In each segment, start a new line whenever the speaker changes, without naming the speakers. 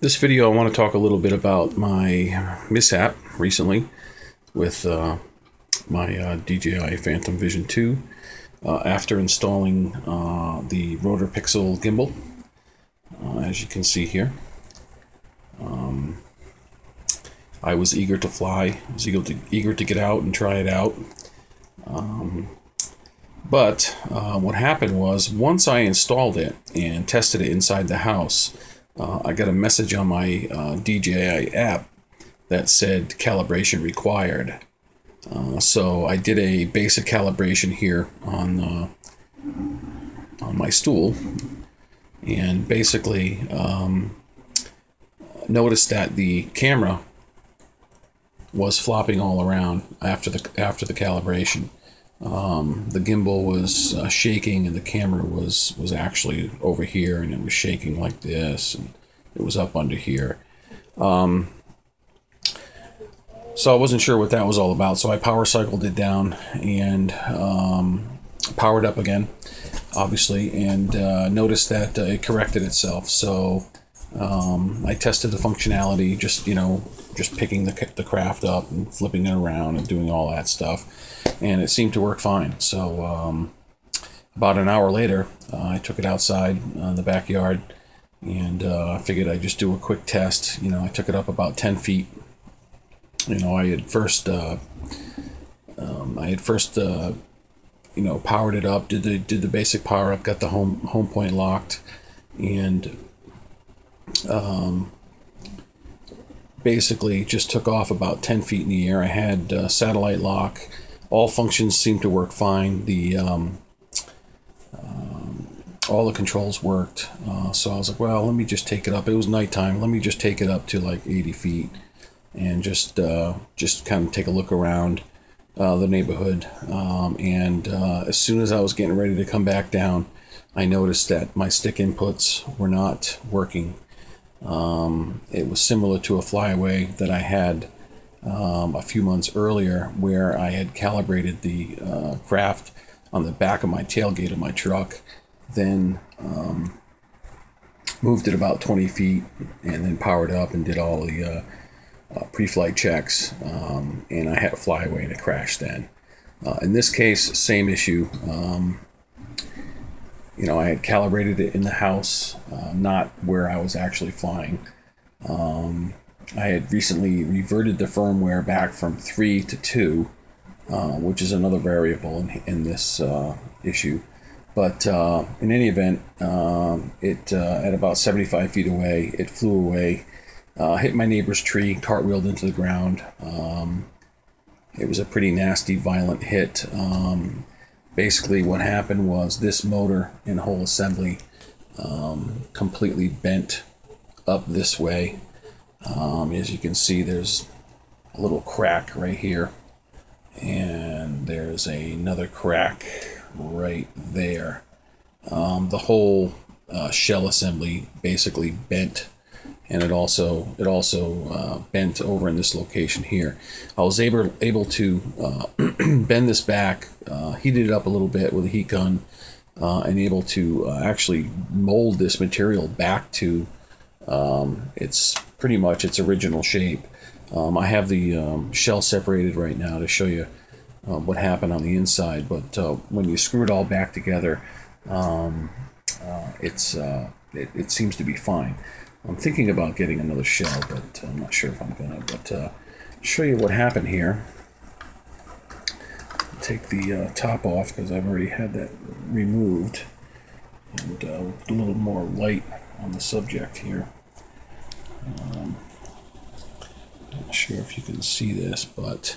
This video I want to talk a little bit about my mishap recently with my DJI Phantom Vision 2 after installing the Rotorpixel Gimble, as you can see here. I was eager to fly, I was eager to get out and try it out. But what happened was, once I installed it and tested it inside the house, I got a message on my DJI app that said calibration required. So I did a basic calibration here on my stool, and basically noticed that the camera was flopping all around after the calibration. The gimbal was shaking, and the camera was actually over here, and it was shaking like this, and it was up under here. So I wasn't sure what that was all about, so I power cycled it down and powered up again, obviously, and noticed that it corrected itself. So I tested the functionality, just picking the craft up and flipping it around and doing all that stuff, and it seemed to work fine. So about an hour later, I took it outside in the backyard, and I figured I'd just do a quick test. I took it up about 10 feet. I had first powered it up, did the basic power up, got the home point locked, and basically just took off about 10 feet in the air. I had satellite lock. All functions seemed to work fine. All the controls worked. So I was like, well, let me just take it up. It was nighttime. Let me just take it up to like 80 feet and just kind of take a look around the neighborhood. As soon as I was getting ready to come back down, I noticed that my stick inputs were not working. It was similar to a flyaway that I had a few months earlier, where I had calibrated the craft on the back of my tailgate of my truck, then moved it about 20 feet, and then powered up and did all the pre-flight checks, and I had a flyaway and it crashed then. In this case, same issue. I had calibrated it in the house, not where I was actually flying. I had recently reverted the firmware back from 3 to 2, which is another variable in this issue. But in any event, at about 75 feet away, it flew away, hit my neighbor's tree, cartwheeled into the ground. It was a pretty nasty, violent hit. Basically what happened was this motor and whole assembly completely bent up this way. As you can see, there's a little crack right here, and there's another crack right there. The whole shell assembly basically bent, and it also bent over in this location here. I was able to bend this back, heated it up a little bit with a heat gun, and able to actually mold this material back to its pretty much its original shape. I have the shell separated right now to show you what happened on the inside, but when you screw it all back together, it seems to be fine. I'm thinking about getting another shell, but I'm not sure if I'm gonna. But show you what happened here. Take the top off, because I've already had that removed, and a little more light on the subject here. Not sure if you can see this, but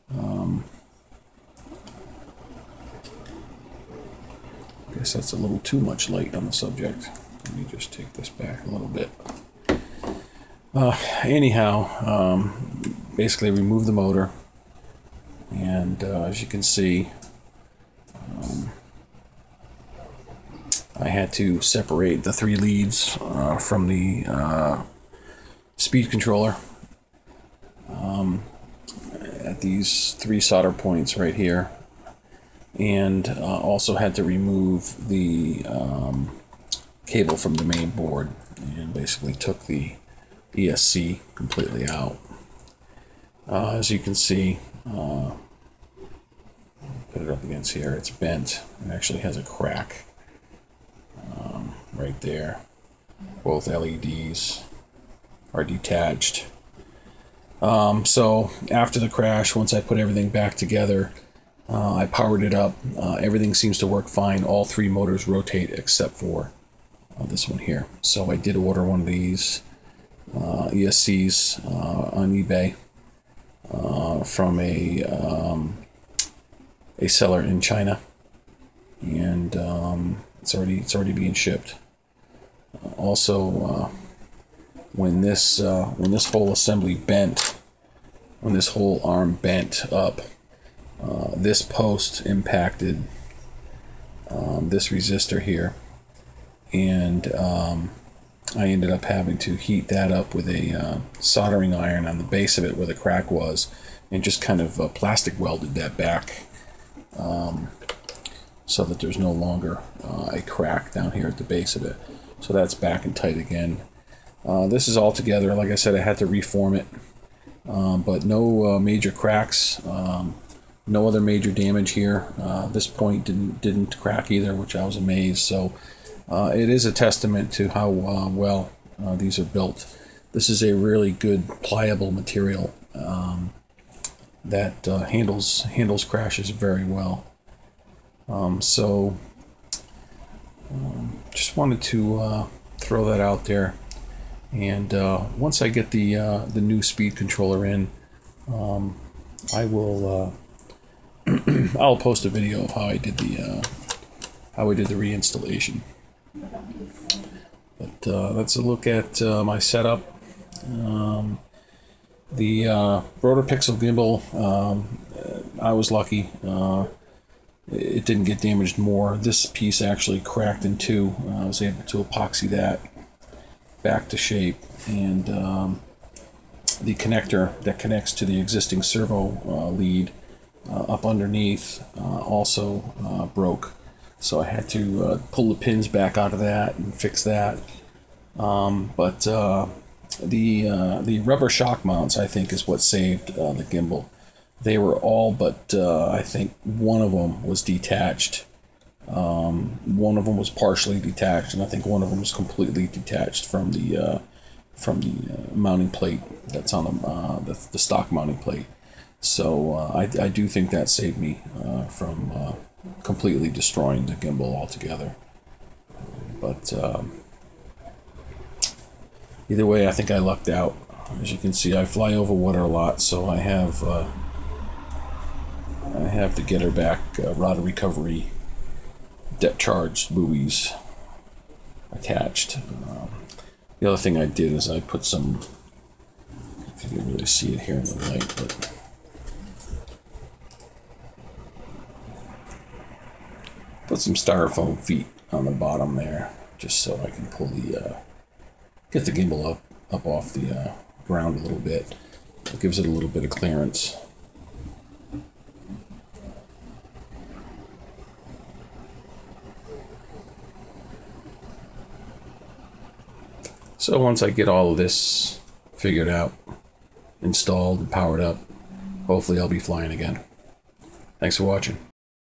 I guess that's a little too much light on the subject. Let me just take this back a little bit. Anyhow, basically remove the motor, and as you can see, I had to separate the 3 leads from the speed controller at these 3 solder points right here, and also had to remove the cable from the main board and basically took the ESC completely out. As you can see, put it up against here, it's bent. It actually has a crack right there. Both LEDs are detached. So after the crash, once I put everything back together, I powered it up. Everything seems to work fine. All three motors rotate except for this one here. So I did order one of these ESCs on eBay from a seller in China, and it's already being shipped. Also, when this whole assembly bent, when this whole arm bent up, this post impacted this resistor here, and I ended up having to heat that up with a soldering iron on the base of it where the crack was, and just kind of plastic welded that back so that there's no longer a crack down here at the base of it. So that's back and tight again. This is all together. Like I said, I had to reform it, but no major cracks, no other major damage here. This point didn't crack either, which I was amazed. So it is a testament to how well these are built. This is a really good pliable material that handles crashes very well. Just wanted to throw that out there. And once I get the new speed controller in, I will I'll post a video of how I did the reinstallation. But let's look at my setup. The Rotorpixel Gimble, I was lucky. It didn't get damaged more. This piece actually cracked in two. I was able to epoxy that back to shape, and the connector that connects to the existing servo lead up underneath also broke. So I had to pull the pins back out of that and fix that. But the rubber shock mounts, I think, is what saved the gimbal. They were all but I think one of them was detached. One of them was partially detached, and I think one of them was completely detached from the mounting plate that's on the stock mounting plate. So I do think that saved me from completely destroying the gimbal altogether. But either way, I think I lucked out. As you can see, I fly over water a lot, so I have the getter back rod of recovery depth charge buoys attached. The other thing I did is I put some, if you can really see it here in the light, but put some styrofoam feet on the bottom there, just so I can pull get the gimbal up off the ground a little bit. It gives it a little bit of clearance. So once I get all of this figured out, installed and powered up, hopefully I'll be flying again. Thanks for watching.